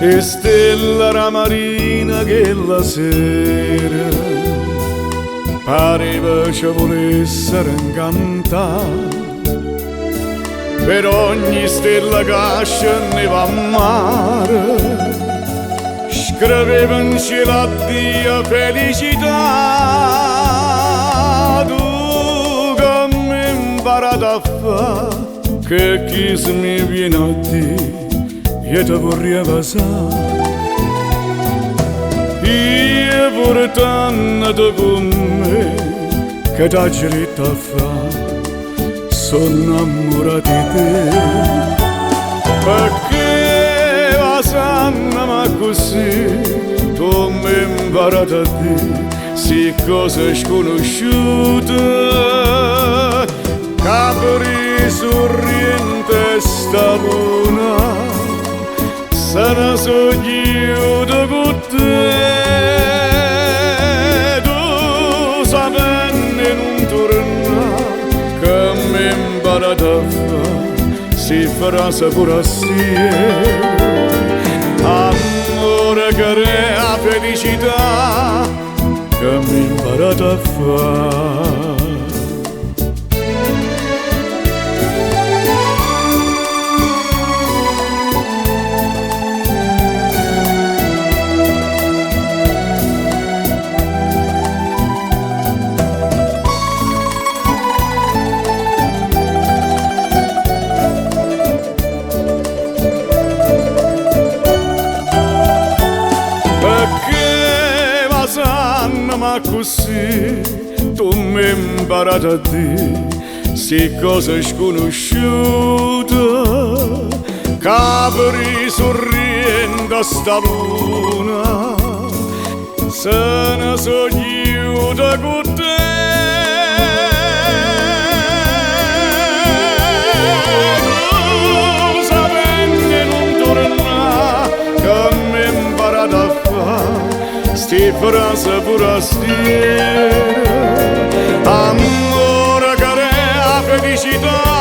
e stella marina che la sera pareva ci volessero incantare. Per ogni stella che scendeva a mare scriveva in cielo addio felicità. Tu che mi imparato a fare, che chi se mi viene a dire io ti vorrei passare. Io portando con me che ti diritto a fare, sono innamorato di te. Perché passando ma così tu mi imparato a dire sì cose sconosciute. Capri sorriente sta luna se ne sogno con te. Tu sapendo non tornare che mi imparato a fare si frase pure assieme. Amore che crea felicità che mi imparato a fare. Ma così tu mi imparato a dire sì cose sconosciute. Capri sorriendo a sta luna se ne sogno con te. Tu sapendo non tornare che mi imparato a fare sti frase pure assieme. Amore che crea felicità